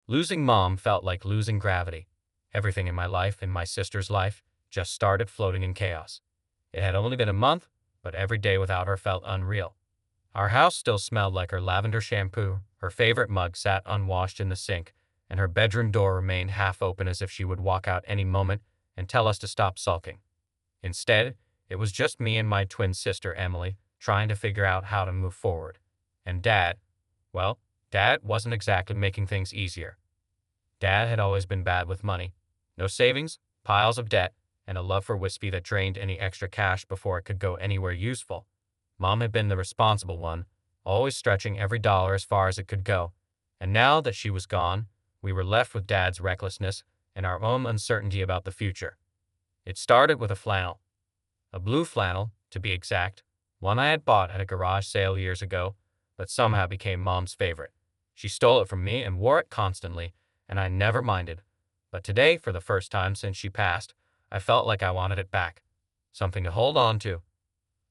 Losing Mom felt like losing gravity. Everything in my life, in my sister's life, just started floating in chaos. It had only been a month, but every day without her felt unreal. Our house still smelled like her lavender shampoo, her favorite mug sat unwashed in the sink, and her bedroom door remained half open as if she would walk out any moment and tell us to stop sulking. Instead, it was just me and my twin sister, Emily, trying to figure out how to move forward. And well, Dad wasn't exactly making things easier. Dad had always been bad with money. No savings, piles of debt, and a love for whiskey that drained any extra cash before it could go anywhere useful. Mom had been the responsible one, always stretching every dollar as far as it could go. And now that she was gone, we were left with Dad's recklessness and our own uncertainty about the future. It started with a flannel. A blue flannel, to be exact, one I had bought at a garage sale years ago, but somehow became Mom's favorite. She stole it from me and wore it constantly, and I never minded. But today, for the first time since she passed, I felt like I wanted it back. Something to hold on to.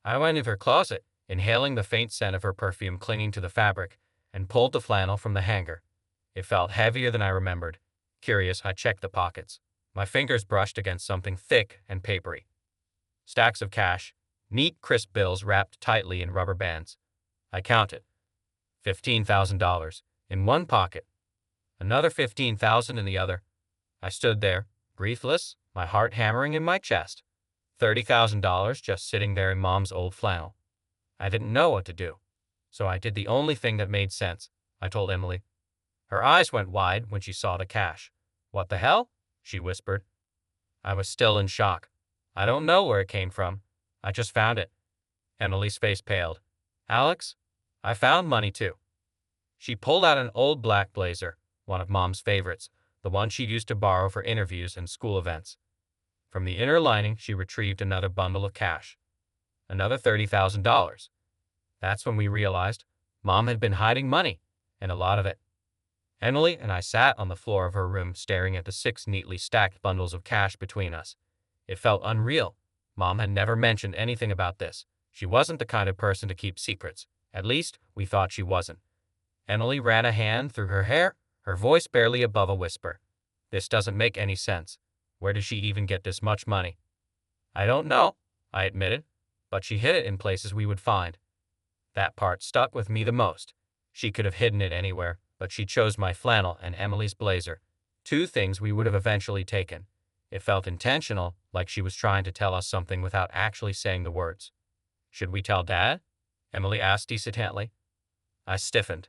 I went into her closet, inhaling the faint scent of her perfume clinging to the fabric, and pulled the flannel from the hanger. It felt heavier than I remembered. Curious, I checked the pockets. My fingers brushed against something thick and papery. Stacks of cash, neat, crisp bills wrapped tightly in rubber bands. I counted. $15,000 in one pocket, another $15,000 in the other. I stood there, breathless, my heart hammering in my chest. $30,000 just sitting there in Mom's old flannel. I didn't know what to do, so I did the only thing that made sense. I told Emily. Her eyes went wide when she saw the cash. "What the hell?" she whispered. I was still in shock. "I don't know where it came from. I just found it." Emily's face paled. "Alex, I found money too." She pulled out an old black blazer, one of Mom's favorites, the one she used to borrow for interviews and school events. From the inner lining, she retrieved another bundle of cash. Another $30,000. That's when we realized Mom had been hiding money, and a lot of it. Emily and I sat on the floor of her room staring at the 6 neatly stacked bundles of cash between us. It felt unreal. Mom had never mentioned anything about this. She wasn't the kind of person to keep secrets. At least, we thought she wasn't. Emily ran a hand through her hair, her voice barely above a whisper. "This doesn't make any sense. Where did she even get this much money?" "I don't know," I admitted, "but she hid it in places we would find." That part stuck with me the most. She could have hidden it anywhere, but she chose my flannel and Emily's blazer, 2 things we would have eventually taken. It felt intentional, like she was trying to tell us something without actually saying the words. "Should we tell Dad?" Emily asked hesitantly. I stiffened.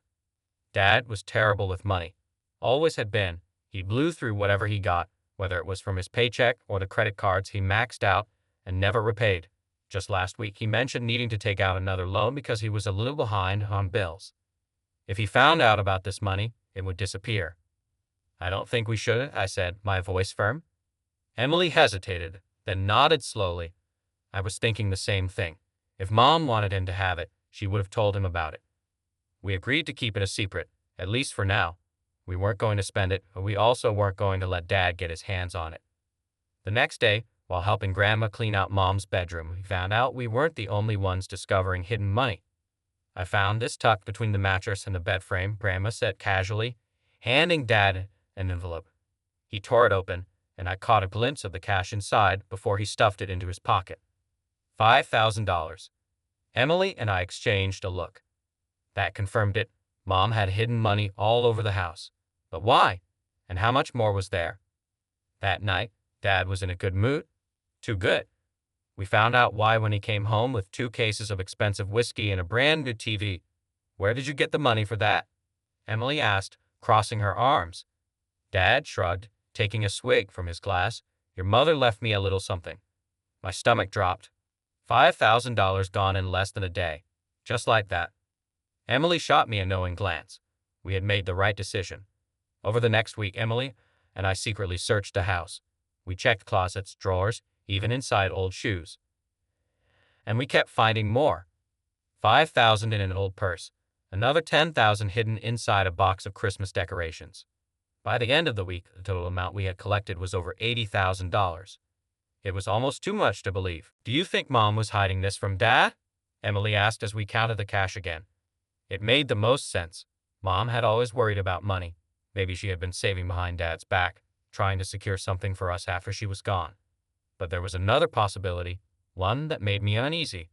Dad was terrible with money. Always had been. He blew through whatever he got, whether it was from his paycheck or the credit cards he maxed out and never repaid. Just last week, he mentioned needing to take out another loan because he was a little behind on bills. If he found out about this money, it would disappear. "I don't think we should," I said, my voice firm. Emily hesitated, then nodded slowly. I was thinking the same thing. If Mom wanted him to have it, she would have told him about it. We agreed to keep it a secret, at least for now. We weren't going to spend it, but we also weren't going to let Dad get his hands on it. The next day, while helping Grandma clean out Mom's bedroom, we found out we weren't the only ones discovering hidden money. "I found this tucked between the mattress and the bed frame," Grandma said casually, handing Dad an envelope. He tore it open, and I caught a glimpse of the cash inside before he stuffed it into his pocket. $5,000. Emily and I exchanged a look. That confirmed it. Mom had hidden money all over the house. But why? And how much more was there? That night, Dad was in a good mood. Too good. We found out why when he came home with 2 cases of expensive whiskey and a brand new TV. "Where did you get the money for that?" Emily asked, crossing her arms. Dad shrugged, taking a swig from his glass. "Your mother left me a little something." My stomach dropped. $5,000 gone in less than a day. Just like that. Emily shot me a knowing glance. We had made the right decision. Over the next week, Emily and I secretly searched the house. We checked closets, drawers, even inside old shoes. And we kept finding more. $5,000 in an old purse. Another $10,000 hidden inside a box of Christmas decorations. By the end of the week, the total amount we had collected was over $80,000. It was almost too much to believe. "Do you think Mom was hiding this from Dad?" Emily asked as we counted the cash again. It made the most sense. Mom had always worried about money. Maybe she had been saving behind Dad's back, trying to secure something for us after she was gone. But there was another possibility, one that made me uneasy.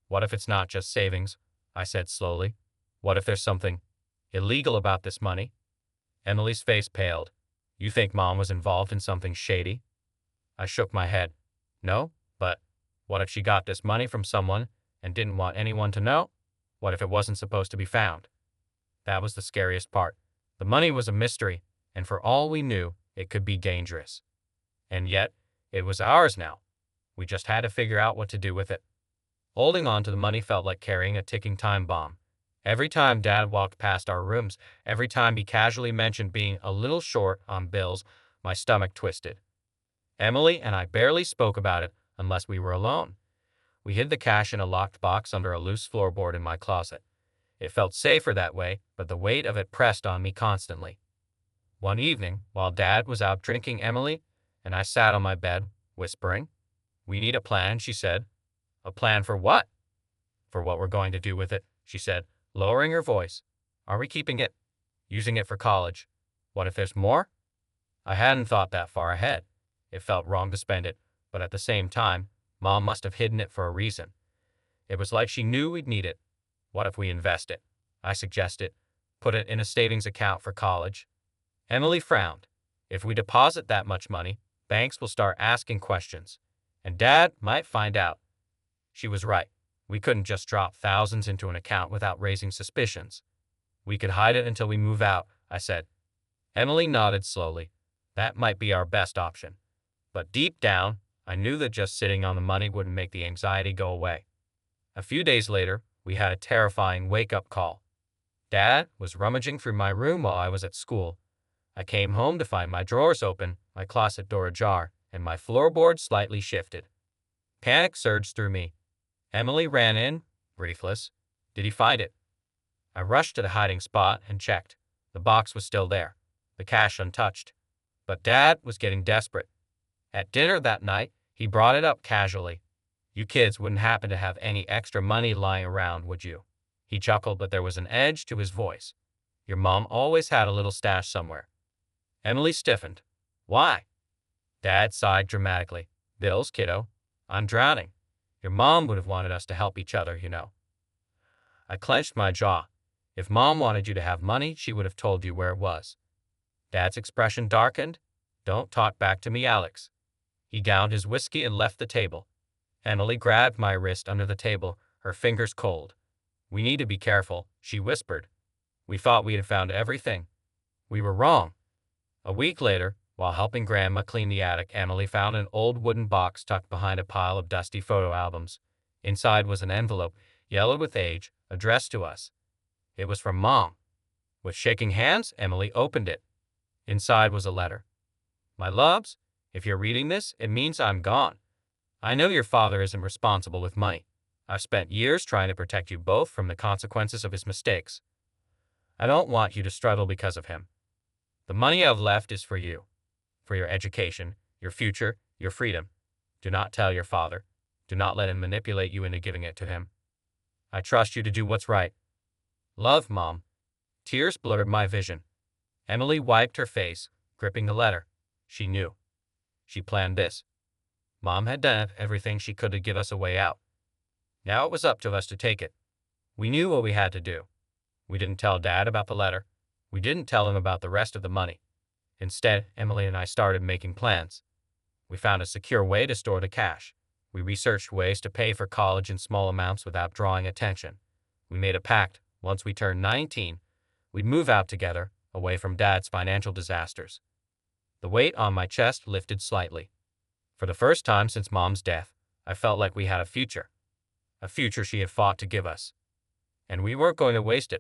What if it's not just savings? I said slowly. What if there's something illegal about this money? Emily's face paled. You think Mom was involved in something shady? I shook my head. No, but what if she got this money from someone and didn't want anyone to know? What if it wasn't supposed to be found? That was the scariest part. The money was a mystery, and for all we knew, it could be dangerous. And yet, it was ours now. We just had to figure out what to do with it. Holding on to the money felt like carrying a ticking time bomb. Every time Dad walked past our rooms, every time he casually mentioned being a little short on bills, my stomach twisted. Emily and I barely spoke about it unless we were alone. We hid the cash in a locked box under a loose floorboard in my closet. It felt safer that way, but the weight of it pressed on me constantly. One evening, while Dad was out drinking, Emily and I sat on my bed, whispering. We need a plan, she said. A plan for what? For what we're going to do with it, she said, lowering her voice. Are we keeping it? Using it for college? What if there's more? I hadn't thought that far ahead. It felt wrong to spend it, but at the same time, Mom must have hidden it for a reason. It was like she knew we'd need it. What if we invest it? I suggested. Put it in a savings account for college. Emily frowned. If we deposit that much money, banks will start asking questions, and Dad might find out. She was right. We couldn't just drop thousands into an account without raising suspicions. We could hide it until we move out, I said. Emily nodded slowly. That might be our best option. But deep down, I knew that just sitting on the money wouldn't make the anxiety go away. A few days later, we had a terrifying wake-up call. Dad was rummaging through my room while I was at school. I came home to find my drawers open, my closet door ajar, and my floorboard slightly shifted. Panic surged through me. Emily ran in, breathless. Did he find it? I rushed to the hiding spot and checked. The box was still there, the cash untouched. But Dad was getting desperate. At dinner that night, he brought it up casually. You kids wouldn't happen to have any extra money lying around, would you? He chuckled, but there was an edge to his voice. Your mom always had a little stash somewhere. Emily stiffened. Why? Dad sighed dramatically. Bills, kiddo. I'm drowning. Your mom would have wanted us to help each other, you know. I clenched my jaw. If Mom wanted you to have money, she would have told you where it was. Dad's expression darkened. Don't talk back to me, Alex. He downed his whiskey and left the table. Emily grabbed my wrist under the table, her fingers cold. We need to be careful, she whispered. We thought we had found everything. We were wrong. A week later, while helping Grandma clean the attic, Emily found an old wooden box tucked behind a pile of dusty photo albums. Inside was an envelope, yellowed with age, addressed to us. It was from Mom. With shaking hands, Emily opened it. Inside was a letter. My loves, if you're reading this, it means I'm gone. I know your father isn't responsible with money. I've spent years trying to protect you both from the consequences of his mistakes. I don't want you to struggle because of him. The money I've left is for you. For your education, your future, your freedom. Do not tell your father. Do not let him manipulate you into giving it to him. I trust you to do what's right. Love, Mom. Tears blurred my vision. Emily wiped her face, gripping the letter. She knew. She planned this. Mom had done everything she could to give us a way out. Now it was up to us to take it. We knew what we had to do. We didn't tell Dad about the letter. We didn't tell him about the rest of the money. Instead, Emily and I started making plans. We found a secure way to store the cash. We researched ways to pay for college in small amounts without drawing attention. We made a pact. Once we turned 19, we'd move out together, away from Dad's financial disasters. The weight on my chest lifted slightly. For the first time since Mom's death, I felt like we had a future she had fought to give us. And we weren't going to waste it.